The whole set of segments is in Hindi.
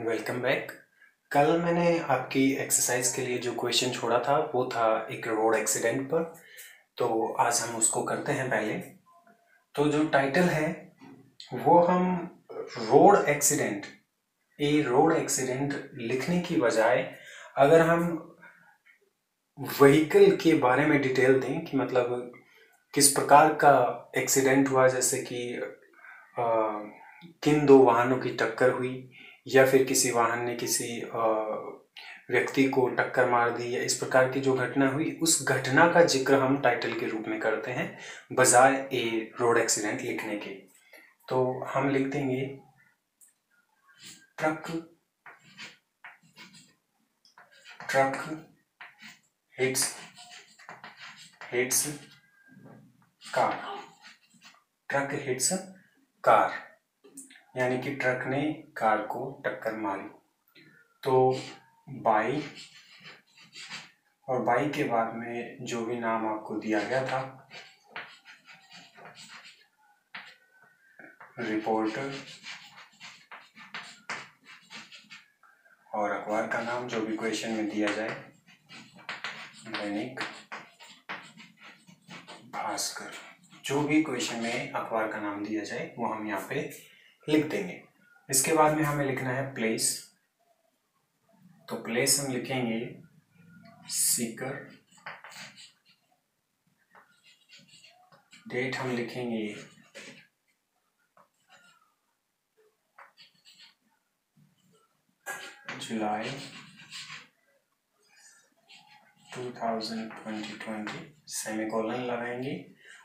Welcome back. कल मैंने आपकी एक्सरसाइज के लिए जो क्वेश्चन छोड़ा था वो था एक रोड एक्सीडेंट पर। तो आज हम उसको करते हैं। पहले तो जो टाइटल है वो हम रोड एक्सीडेंट लिखने की बजाय अगर हम व्हीकल के बारे में डिटेल दें कि मतलब किस प्रकार का एक्सीडेंट हुआ, जैसे कि किन दो वाहनों की टक्कर हुई या फिर किसी वाहन ने किसी व्यक्ति को टक्कर मार दी या इस प्रकार की जो घटना हुई, उस घटना का जिक्र हम टाइटल के रूप में करते हैं बजाय ए रोड एक्सीडेंट लिखने के। तो हम लिख देंगे truck hits car. Truck hits car यानी कि ट्रक ने कार को टक्कर मारी। तो बाई और बाई के बाद में जो भी नाम आपको दिया गया था, रिपोर्टर, और अखबार का नाम जो भी क्वेश्चन में दिया जाए, दैनिक भास्कर। जो भी क्वेश्चन में अखबार का नाम दिया जाए वो हम यहाँ पे लिख देंगे। इसके बाद में हमें लिखना है प्लेस। तो प्लेस हम लिखेंगे सीकर। डेट हम लिखेंगे जुलाई 2020, सेमीकोलन लगाएंगे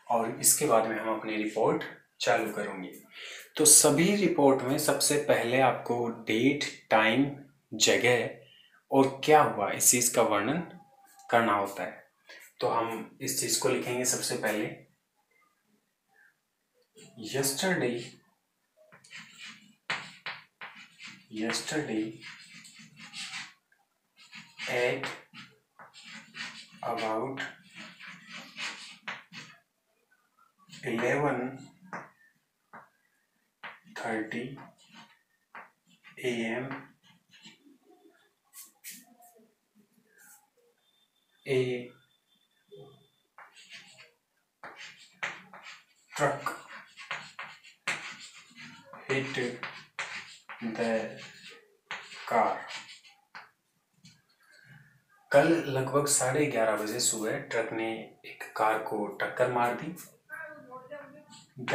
और इसके बाद में हम अपनी रिपोर्ट चालू करेंगे। तो सभी रिपोर्ट में सबसे पहले आपको डेट, टाइम, जगह और क्या हुआ इस चीज़ का वर्णन करना होता है। तो हम इस चीज़ को लिखेंगे सबसे पहले yesterday at about 11:30 AM a truck hit the car। कल लगभग 11:30 बजे सुबह ट्रक ने एक कार को टक्कर मार दी। The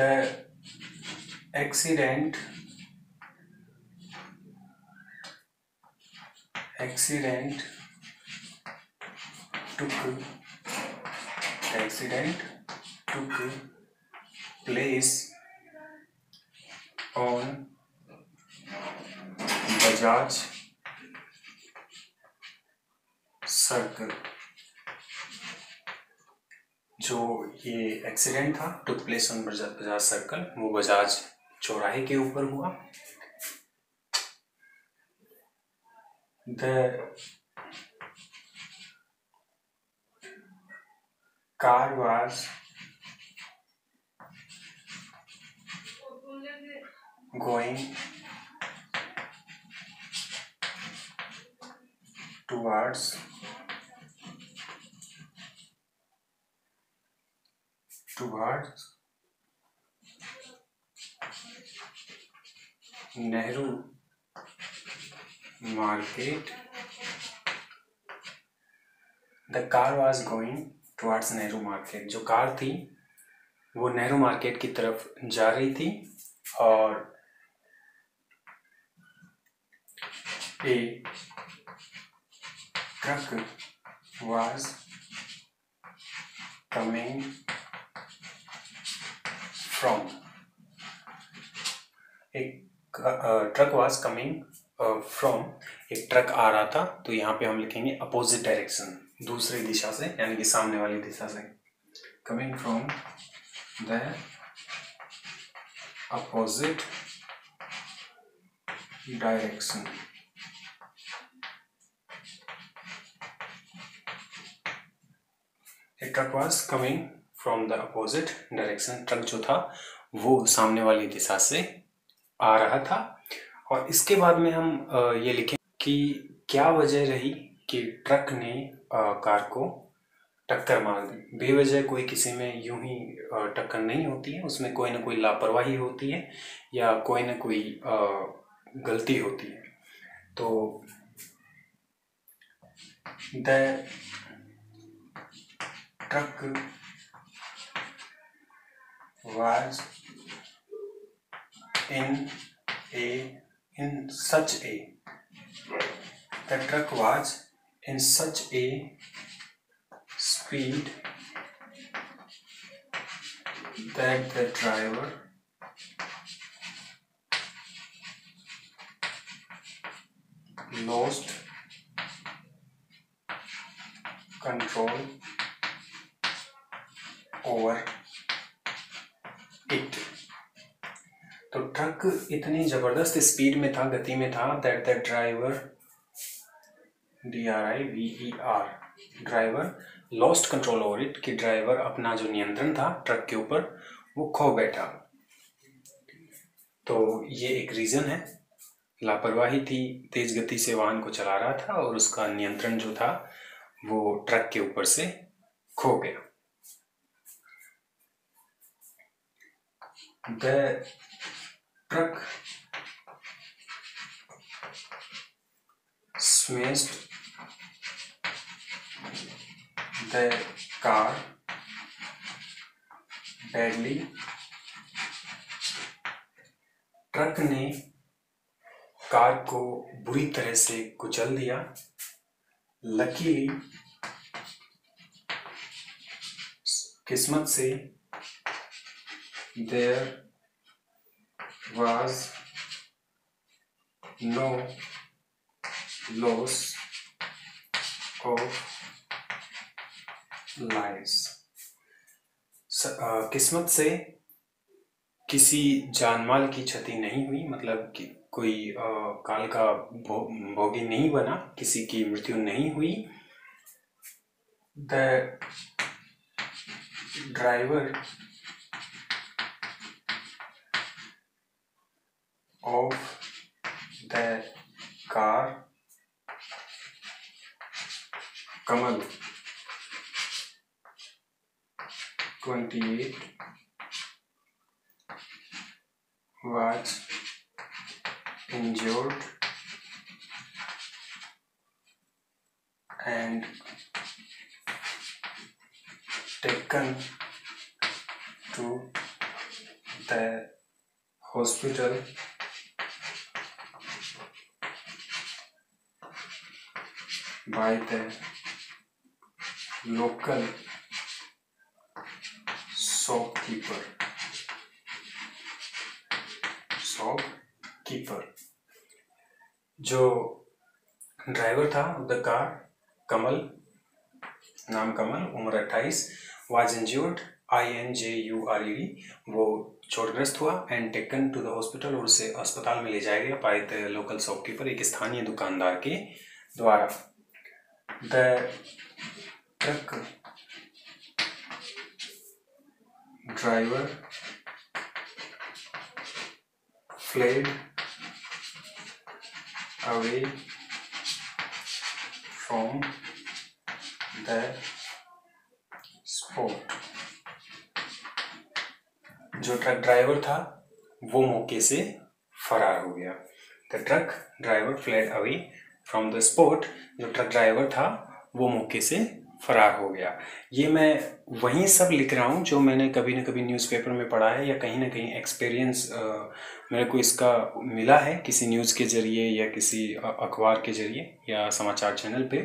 accident took place on Bajaj circle. जो ये एक्सीडेंट था took place on Bajaj circle, वो बजाज चौराहे के ऊपर हुआ। The car was going towards Nehru market. The car was going towards Nehru market. जो कार थी वो नेहरू मार्केट की तरफ जा रही थी और a truck was coming from. Truck was coming from, एक ट्रक आ रहा था। तो यहाँ पे हम लिखेंगे अपोजिट डायरेक्शन, दूसरी दिशा से, यानी कि सामने वाली दिशा से। Coming from the opposite direction. A truck was coming from the opposite direction. Truck जो था वो सामने वाली दिशा से आ रहा था और इसके बाद में हम ये लिखें कि क्या वजह रही कि ट्रक ने कार को टक्कर मार दी। बेवजह कोई किसी में यूं ही टक्कर नहीं होती है, उसमें कोई ना कोई लापरवाही होती है या कोई ना कोई गलती होती है। तो the truck was in such a the truck was in such a speed that the driver lost control over it। तो ट्रक इतनी जबरदस्त स्पीड में था, गति में था, that the driver DRIVER driver lost control over it, कि ड्राइवर अपना जो नियंत्रण था ट्रक के ऊपर वो खो बैठा। तो ये एक रीजन है, लापरवाही थी, तेज गति से वाहन को चला रहा था और उसका नियंत्रण जो था वो ट्रक के ऊपर से खो गया। The truck smashed the car badly। Truck ने कार को बुरी तरह से कुचल दिया। लकीली, किस्मत से, there was no loss of lives। किस्मत से किसी जानमाल की क्षति नहीं हुई, मतलब कि कोई काल का भोगी नहीं बना, किसी की मृत्यु नहीं हुई। The driver of the car Kamal 28 was injured and taken to the hospital by the local shopkeeper। जो ड्राइवर था द कार, कमल, नाम कमल, उम्र 28, वाज इंज्योर्ड INJURED, वो चोटग्रस्त हुआ, and taken to the hospital, और उसे अस्पताल में ले जाया गया, बाय द लोकल शॉपकीपर, एक स्थानीय दुकानदार के द्वारा। The truck driver fled away from the spot। जो ट्रक ड्राइवर था वो मौके से फरार हो गया। The truck driver fled away from the spot, जो ट्रक ड्राइवर था वो मौके से फरार हो गया। ये मैं वही सब लिख रहा हूँ जो मैंने कभी ना कभी न्यूज़पेपर में पढ़ा है या कहीं ना कहीं एक्सपीरियंस मेरे को इसका मिला है, किसी न्यूज़ के जरिए या किसी अखबार के जरिए या समाचार चैनल पे।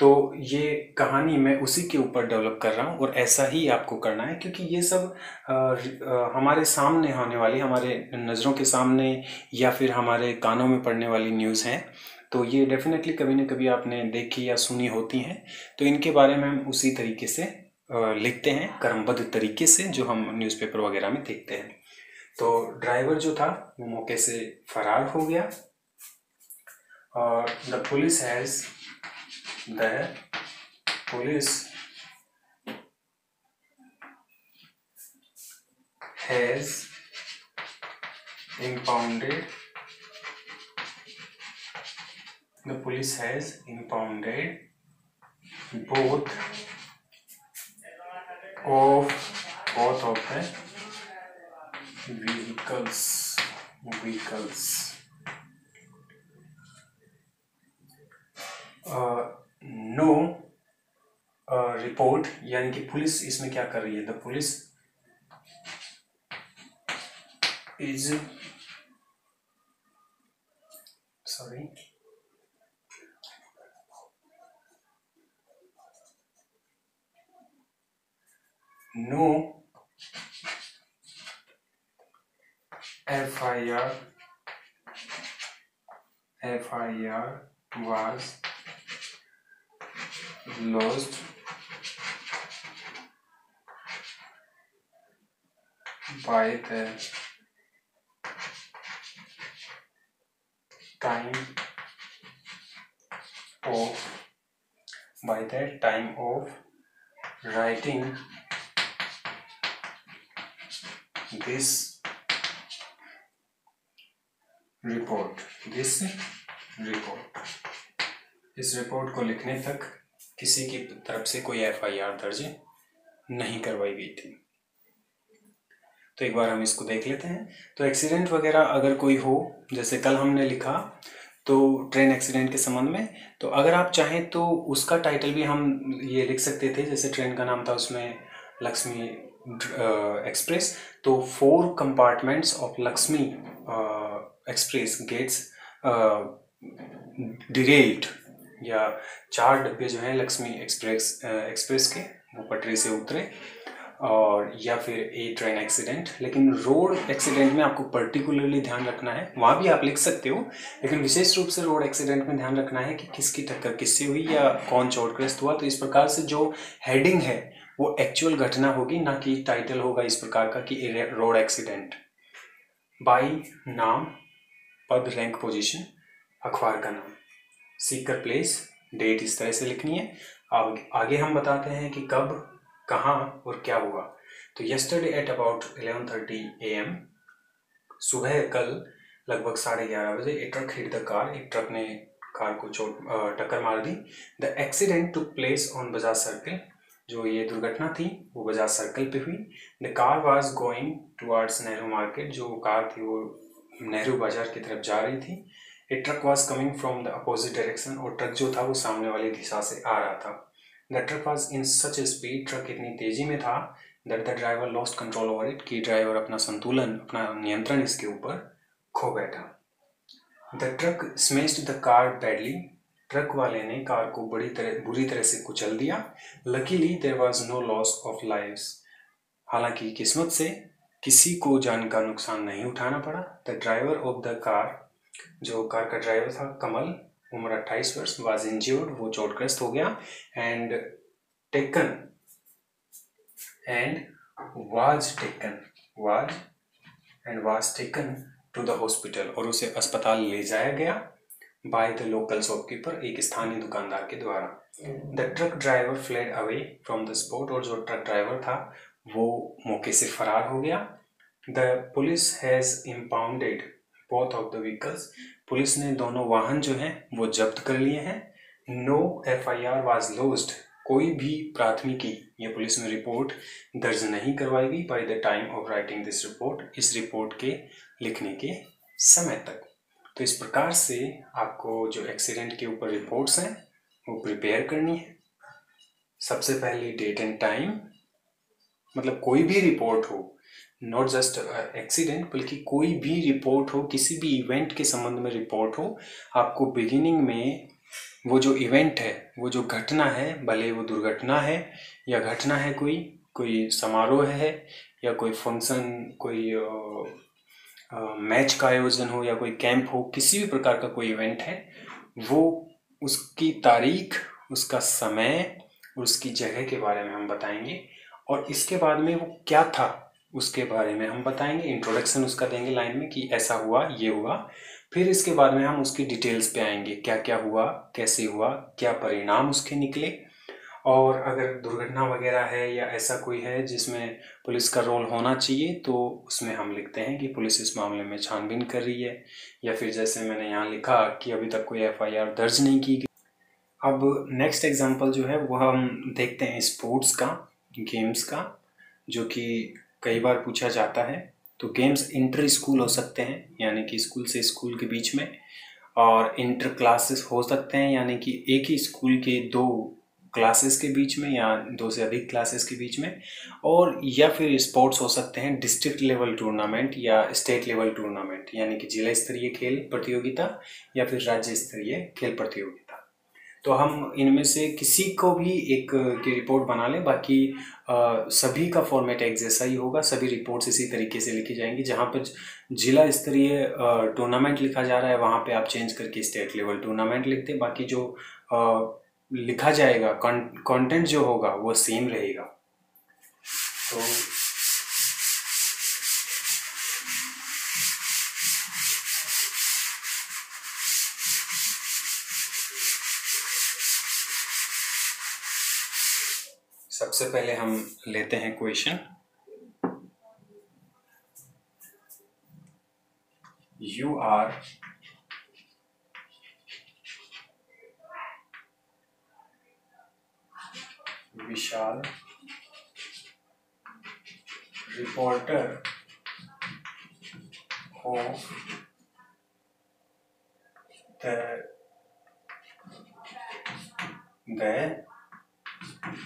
तो ये कहानी मैं उसी के ऊपर डेवलप कर रहा हूँ और ऐसा ही आपको करना है, क्योंकि ये सब हमारे सामने होने वाली, हमारे नज़रों के सामने या फिर हमारे कानों में पड़ने वाली न्यूज़ हैं। तो ये डेफिनेटली कभी ना कभी आपने देखी या सुनी होती हैं। तो इनके बारे में हम उसी तरीके से लिखते हैं, क्रमबद्ध तरीके से, जो हम न्यूज़पेपर वगैरह में देखते हैं। तो ड्राइवर जो था वो मौके से फरार हो गया और the police has impounded the police has impounded both of the vehicles. No report, यानी कि पुलिस इसमें क्या कर रही है, the police is no FIR was lodged by the time of writing this report. इस रिपोर्ट को लिखने तक किसी की तरफ से कोई FIR दर्ज नहीं करवाई गई थी। तो एक बार हम इसको देख लेते हैं। तो एक्सीडेंट वगैरह अगर कोई हो, जैसे कल हमने लिखा तो ट्रेन एक्सीडेंट के संबंध में, तो अगर आप चाहें तो उसका टाइटल भी हम ये लिख सकते थे। जैसे ट्रेन का नाम था उसमें लक्ष्मी एक्सप्रेस, तो 4 compartments of Lakshmi express gets derailed, या 4 डब्बे जो हैं लक्ष्मी एक्सप्रेस के वो पटरी से उतरे, और या फिर ए ट्रेन एक्सीडेंट। लेकिन रोड एक्सीडेंट में आपको पर्टिकुलरली ध्यान रखना है, वहाँ भी आप लिख सकते हो, लेकिन विशेष रूप से रोड एक्सीडेंट में ध्यान रखना है कि किसकी टक्कर किससे हुई या कौन चोटग्रस्त हुआ। तो इस प्रकार से जो हेडिंग है वो एक्चुअल घटना होगी, ना कि टाइटल होगा इस प्रकार का कि रोड एक्सीडेंट। बाई नाम, पद, रैंक, पोजीशन, अखबार का नाम, सीकर प्लेस, डेट इस तरह से लिखनी है। आगे हम बताते हैं कि कब, कहाँ और क्या हुआ। तो yesterday at about 11:30 AM, सुबह कल लगभग 11:30 बजे, a truck hit the car, एक ट्रक ने कार को टक्कर मार दी। The accident took place on Bajaj circle, जो ये दुर्घटना थी वो बजाज सर्कल पे हुई। The car was going towards Nehru market, जो कार थी वो नेहरू बाजार की तरफ जा रही थी। A truck was coming from the opposite direction, और ट्रक जो था वो सामने वाली दिशा से आ रहा था। The truck was in such speed, truck इतनी तेजी में था, that the driver lost control over it, कि ड्राइवर अपना संतुलन, अपना नियंत्रण इसके ऊपर खो बैठा। The truck smashed the car badly, truck वाले ने कार को बुरी तरह से कुचल दिया। Luckily there was no loss of lives, हालांकि किस्मत से किसी को जान का नुकसान नहीं उठाना पड़ा। The driver of the car, जो कार का ड्राइवर था कमल, उम्र 28 वर्ष, वाज इंज्योर्ड, वो चोटग्रस्त हो गया, and was taken to the hospital, और उसे अस्पताल ले जाया गया बाय द लोकल शॉपकीपर, एक स्थानीय दुकानदार के द्वारा। The truck driver fled away from the spot, और जो ट्रक ड्राइवर था वो मौके से फरार हो गया। The police has impounded both of the vehicles, police ने दोनों वाहन जो हैं वो जब्त कर लिए हैं। नो FIR वाज लॉज्ड, कोई भी प्राथमिकी या पुलिस में रिपोर्ट दर्ज नहीं करवाई गई by the time of writing this report, इस रिपोर्ट के लिखने के समय तक। तो इस प्रकार से आपको जो एक्सीडेंट के ऊपर रिपोर्ट्स हैं वो प्रिपेयर करनी है। सबसे पहले डेट एंड टाइम, मतलब कोई भी रिपोर्ट हो, नॉट जस्ट एक्सीडेंट, बल्कि कोई भी रिपोर्ट हो, किसी भी इवेंट के संबंध में रिपोर्ट हो, आपको बिगिनिंग में वो जो इवेंट है, वो जो घटना है, भले वो दुर्घटना है या घटना है, कोई समारोह है या कोई फंक्शन, कोई मैच का आयोजन हो या कोई कैंप हो, किसी भी प्रकार का कोई इवेंट है, वो उसकी तारीख, उसका समय और उसकी जगह के बारे में हम बताएंगे, और इसके बाद में वो क्या था उसके बारे में हम बताएंगे। इंट्रोडक्शन उसका देंगे लाइन में कि ऐसा हुआ, ये हुआ। फिर इसके बाद में हम उसकी डिटेल्स पे आएंगे, क्या क्या हुआ, कैसे हुआ, क्या परिणाम उसके निकले, और अगर दुर्घटना वगैरह है या ऐसा कोई है जिसमें पुलिस का रोल होना चाहिए तो उसमें हम लिखते हैं कि पुलिस इस मामले में छानबीन कर रही है, या फिर जैसे मैंने यहाँ लिखा कि अभी तक कोई FIR दर्ज नहीं की गई। अब नेक्स्ट एग्जांपल जो है वो हम देखते हैं स्पोर्ट्स का, गेम्स का, जो कि कई बार पूछा जाता है। तो गेम्स इंटर स्कूल हो सकते हैं, यानी कि स्कूल से स्कूल के बीच में, और इंटर क्लासेस हो सकते हैं, यानी कि एक ही स्कूल के दो क्लासेस के बीच में या दो से अधिक क्लासेस के बीच में, और या फिर स्पोर्ट्स हो सकते हैं डिस्ट्रिक्ट लेवल टूर्नामेंट या स्टेट लेवल टूर्नामेंट, यानी कि जिला स्तरीय खेल प्रतियोगिता या फिर राज्य स्तरीय खेल प्रतियोगिता। तो हम इनमें से किसी को भी एक की रिपोर्ट बना लें, बाकी सभी का फॉर्मेट एक जैसा ही होगा, सभी रिपोर्ट्स इसी तरीके से लिखी जाएंगी। जहाँ पर जिला स्तरीय टूर्नामेंट लिखा जा रहा है वहाँ पे आप चेंज करके स्टेट लेवल टूर्नामेंट लिख दें, बाकी जो लिखा जाएगा कंटेंट जो होगा वो सेम रहेगा। तो सबसे पहले हम लेते हैं question. You are Vishal, reporter of the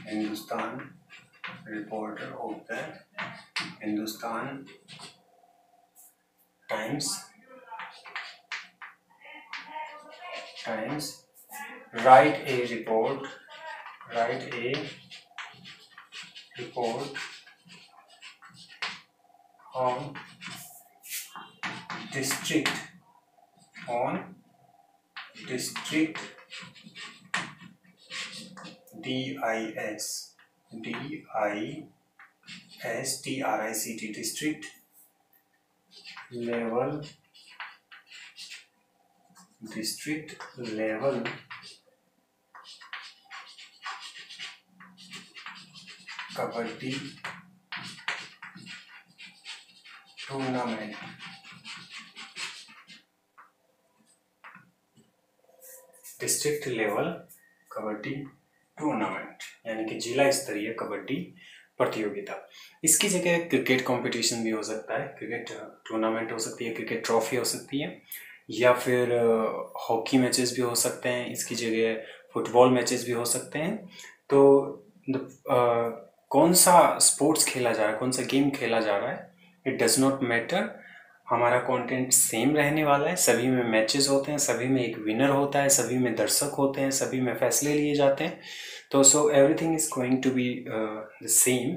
Hindustan, reporter of the Hindustan Times, write a report on district DISTRICT district level kabaddi tournament. District level kabaddi tournament यानी कि जिला स्तरीय कबड्डी प्रतियोगिता। इसकी जगह क्रिकेट कंपटीशन भी हो सकता है, क्रिकेट टूर्नामेंट हो सकती है, क्रिकेट ट्रॉफी हो सकती है, या फिर हॉकी मैचेस भी हो सकते हैं। इसकी जगह फुटबॉल मैचेस भी हो सकते हैं। तो कौन सा स्पोर्ट्स खेला जा रहा है, कौन सा गेम खेला जा रहा है, इट डज नॉट मैटर। हमारा कंटेंट सेम रहने वाला है। सभी में मैचेस होते हैं, सभी में एक विनर होता है, सभी में दर्शक होते हैं, सभी में फैसले लिए जाते हैं। तो so everything is going to be the same.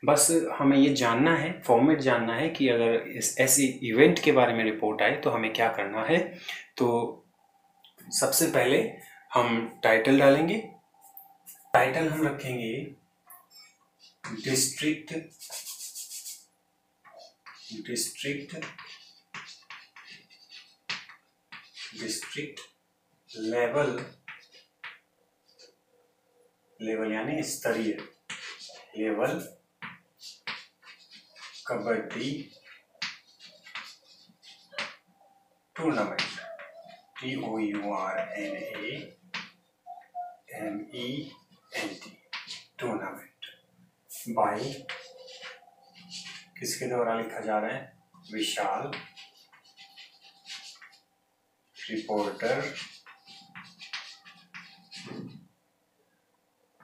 बस हमें ये जानना है, फॉर्मेट जानना है कि अगर इस ऐसे इवेंट के बारे में रिपोर्ट आए तो हमें क्या करना है। तो सबसे पहले हम टाइटल डालेंगे। टाइटल हम रखेंगे डिस्ट्रिक्ट लेवल यानी स्तरीय level kabaddi tournament, TOURNAMENT tournament by किसके द्वारा लिखा जा रहा है, विशाल, रिपोर्टर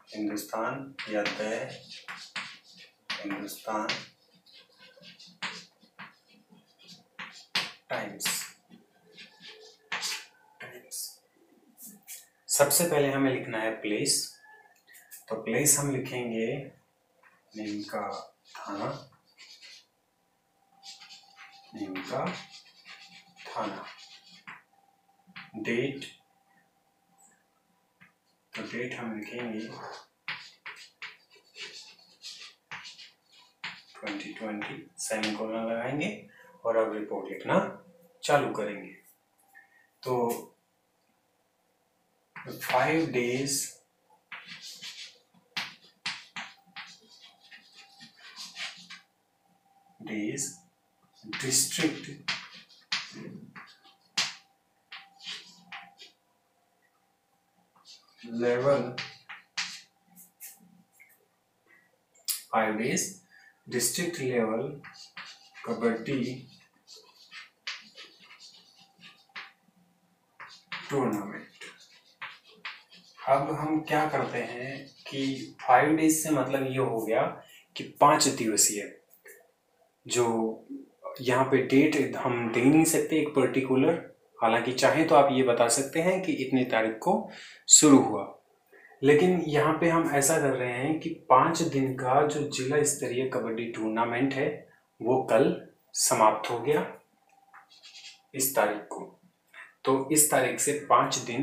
हिंदुस्तान या द हिंदुस्तान टाइम्स। सबसे पहले हमें लिखना है प्लेस। तो प्लेस हम लिखेंगे नीमका थाना, डेट, तो डेट हम लिखेंगे 2020, सेमीकोलन लगाएंगे और अब रिपोर्ट लिखना चालू करेंगे। तो 5 days days district level 5 days district level kabaddi tournament. अब हम क्या करते हैं कि 5 डेज से मतलब ये हो गया कि 5 दिवसीय, जो यहाँ पे डेट हम दे नहीं सकते एक पर्टिकुलर, हालांकि चाहें तो आप ये बता सकते हैं कि इतनी तारीख को शुरू हुआ, लेकिन यहाँ पे हम ऐसा कर रहे हैं कि 5 दिन का जो जिला स्तरीय कबड्डी टूर्नामेंट है वो कल समाप्त हो गया इस तारीख को। तो इस तारीख से 5 दिन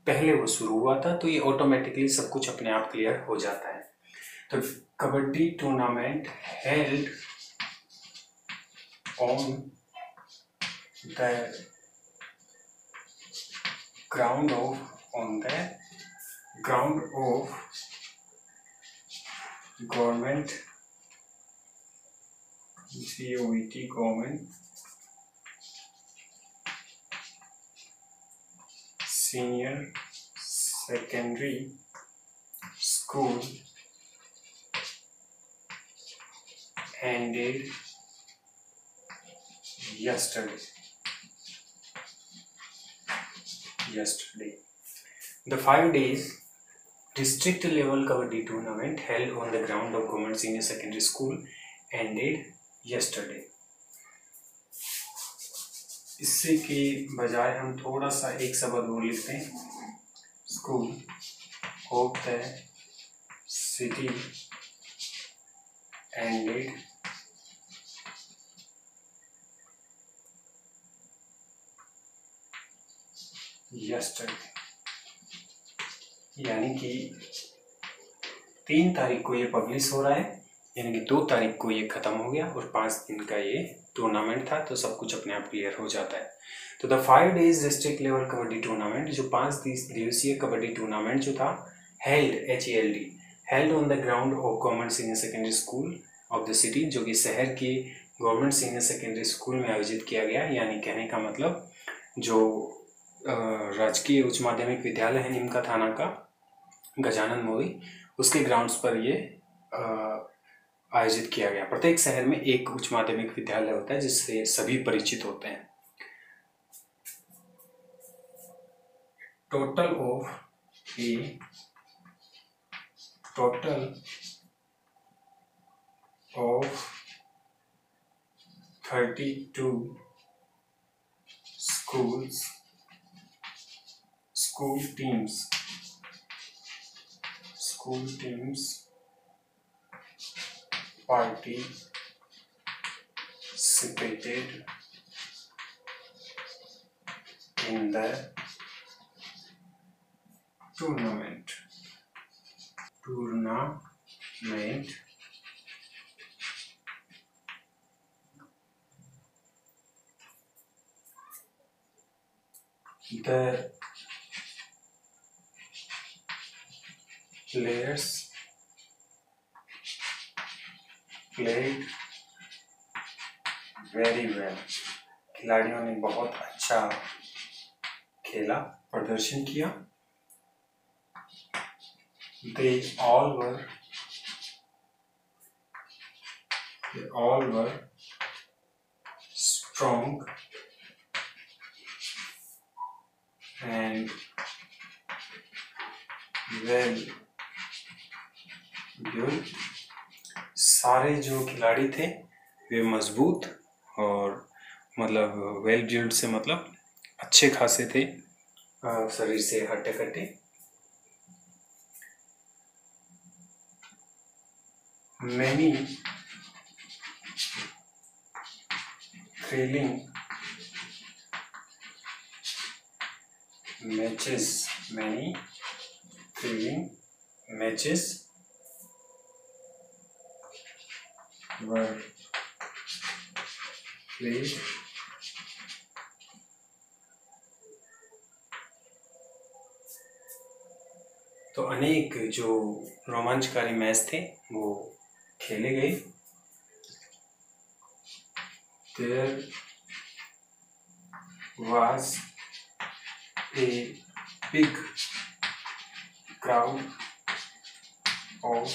पहले वो शुरू हुआ था, तो ये ऑटोमेटिकली सब कुछ अपने आप क्लियर हो जाता है। तो kabaddi tournament held on the ground of government senior secondary school ended yesterday. The 5 days district level kabaddi tournament held on the ground of government senior secondary school ended yesterday. इससे के बजाय हम थोड़ा सा एक शब्द और लिखते हैं, school of the city ended yesterday, यानी कि 3 तारीख को ये पब्लिश हो रहा है, यानी कि 2 तारीख को ये खत्म हो गया और 5 दिन का ये टूर्नामेंट था, तो सब कुछ अपने आप क्लियर हो जाता है। तो the 5 days district level kabaddi tournament, जो 5 दिवसीय कबड्डी टूर्नामेंट जो था, held on the ground of government senior secondary school of the city, जो कि शहर के गवर्नमेंट सीनियर सेकेंडरी स्कूल में आयोजित किया गया। यानी कहने का मतलब जो राजकीय उच्च माध्यमिक विद्यालय है नीमका थाना का, गजानन मोदी, उसके ग्राउंड्स पर ये आयोजित किया गया। प्रत्येक शहर में एक उच्च माध्यमिक विद्यालय होता है जिससे सभी परिचित होते हैं। Total of 32 school teams participated in the tournament. The players played very well. खिलाड़ियों ने बहुत अच्छा खेला, प्रदर्शन किया। They all were strong and well built. सारे जो खिलाड़ी थे वे मजबूत और मतलब वेल बिल्ड से मतलब अच्छे खासे थे, शरीर से हट्टे कट्टे। Many thrilling matches were played तो अनेक जो रोमांचकारी मैच थे वो खेले गए। there was a big crowd of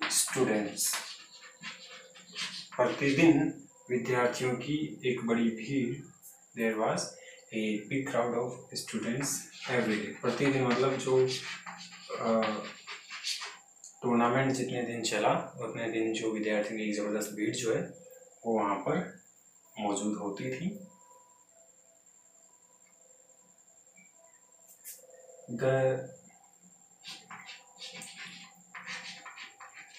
students. प्रतिदिन विद्यार्थियों की एक बड़ी भीड़. There was a big crowd of students every day. प्रतिदिन मतलब जो टूर्नामेंट जितने दिन चला उतने दिन जो विद्यार्थियों की एक ज़बरदस्त भीड़ जो है वो वहाँ पर मौजूद होती थी. The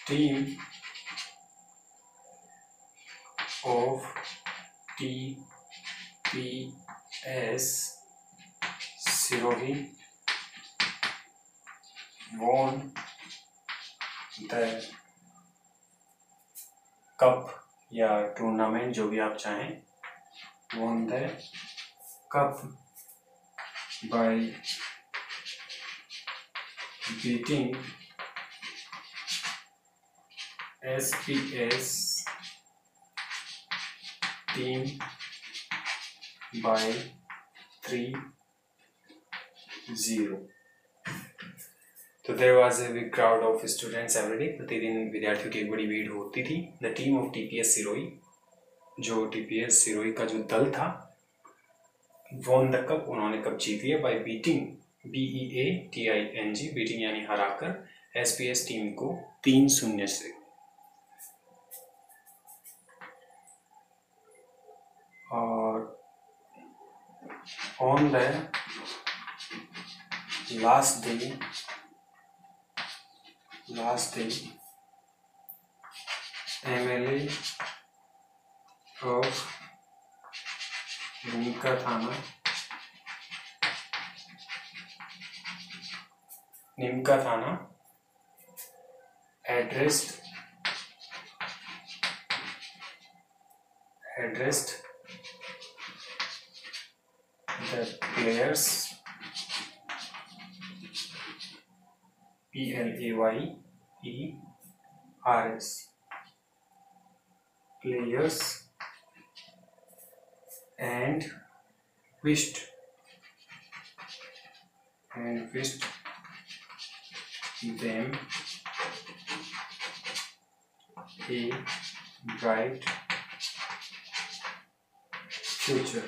team of TPS Sirohi won the cup या टूर्नामेंट जो भी आप चाहें. won the cup by beating SPS team by 3-0. तो there was a big crowd of students every day. प्रतिदिन विद्यार्थियों की एक बड़ी भीड़ होती थी. The team of TPS Sirohi, जो टीपीएस सिरोही का जो दल था, वॉन द कप, उन्होंने कप जीत लिया. बाय बीटिंग, BEATING, बीटिंग यानी हराकर, SPS टीम को 3-0 से. और on the last day MLA of Neemka थाना addressed the players, PLAYERS, players, and wished them a bright future.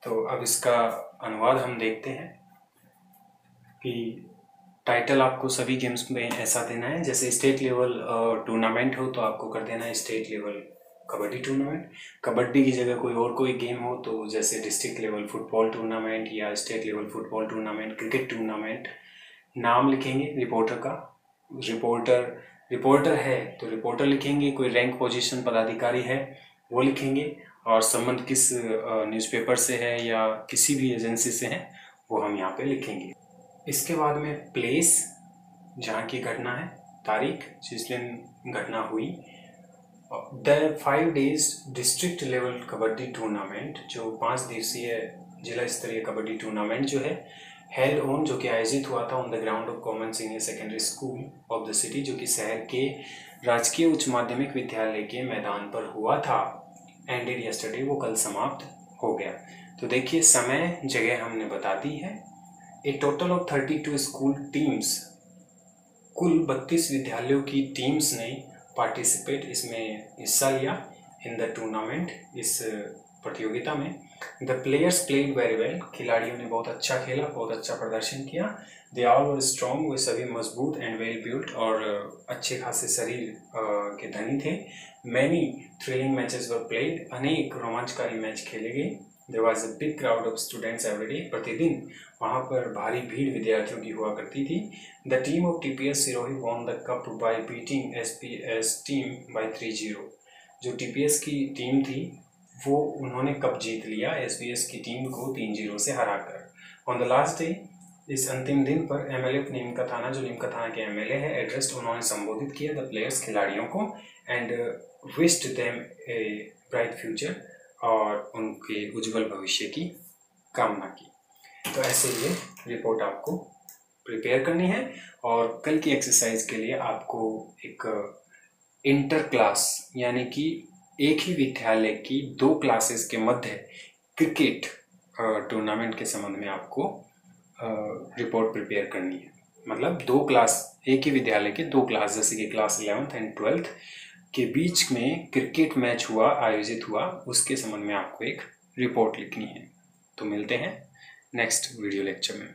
तो अब इसका अनुवाद हम देखते हैं कि टाइटल आपको सभी गेम्स में ऐसा देना है जैसे स्टेट लेवल टूर्नामेंट हो तो आपको कर देना है state level kabaddi tournament. Kabaddi की जगह कोई गेम हो तो जैसे डिस्ट्रिक्ट लेवल फुटबॉल टूर्नामेंट या state level football tournament, cricket tournament. नाम लिखेंगे रिपोर्टर का. रिपोर्टर है तो रिपोर्टर लिखेंगे. कोई रैंक पोजीशन पदाधिकारी है वो लिखेंगे. और संबंध किस न्यूज़पेपर से है या किसी भी एजेंसी से है वो हम यहाँ पे लिखेंगे. इसके बाद में प्लेस जहाँ की घटना है, तारीख जिस दिन घटना हुई. The 5 days district level kabaddi tournament, जो 5 दिवसीय जिला स्तरीय कबड्डी टूर्नामेंट जो है हेल्ड ऑन, जो कि आयोजित हुआ था on the ground of common senior secondary school of the city, जो कि शहर के राजकीय उच्च माध्यमिक विद्यालय के मैदान पर हुआ था. एंडेड यस्टरडे, वो कल समाप्त हो गया. तो देखिए समय जगह हमने बता दी है. ए टोटल ऑफ 32 स्कूल टीम्स, कुल 32 विद्यालयों की टीम्स ने पार्टिसिपेट, इसमें हिस्सा लिया इन द टूर्नामेंट, इस प्रतियोगिता में. The players played very well, खिलाड़ियों ने बहुत अच्छा खेला, बहुत अच्छा प्रदर्शन किया. दे ऑल वर स्ट्रॉन्ग, वे सभी मजबूत एंड वेल बिल्ट और अच्छे खासे शरीर के धनी थे. Many thrilling matches were played, अनेक रोमांचकारी मैच खेले गए. There was a big crowd of students every day, प्रतिदिन वहाँ पर भारी भीड़ विद्यार्थियों की हुआ करती थी. The team of TPS Sirohi won the cup by beating SPS team by 3-0. जो टीपीएस की टीम थी वो उन्होंने कप जीत लिया एसपीएस की टीम को 3-0 से हराकर. ऑन द लास्ट डे, इस अंतिम दिन पर एमएलए ऑफ नीमका थाना, जो नीमका थाना के एमएलए है, एड्रेस्ड, उन्होंने संबोधित किया द प्लेयर्स, खिलाड़ियों को, and wished them a bright future, और उनके उज्जवल भविष्य की कामना की. तो ऐसे ये रिपोर्ट आपको प्रिपेयर करनी है और कल की एक्सरसाइज के लिए आपको एक इंटर क्लास यानी कि एक ही विद्यालय की 2 क्लासेस के मध्य क्रिकेट टूर्नामेंट के संबंध में आपको रिपोर्ट प्रिपेयर करनी है। मतलब 2 क्लास, एक ही विद्यालय के 2 क्लास, जैसे कि क्लास 11th एंड 12th के बीच में क्रिकेट मैच आयोजित हुआ, उसके संबंध में आपको एक रिपोर्ट लिखनी है। तो मिलते हैं नेक्स्ट वीडियो लेक्चर में।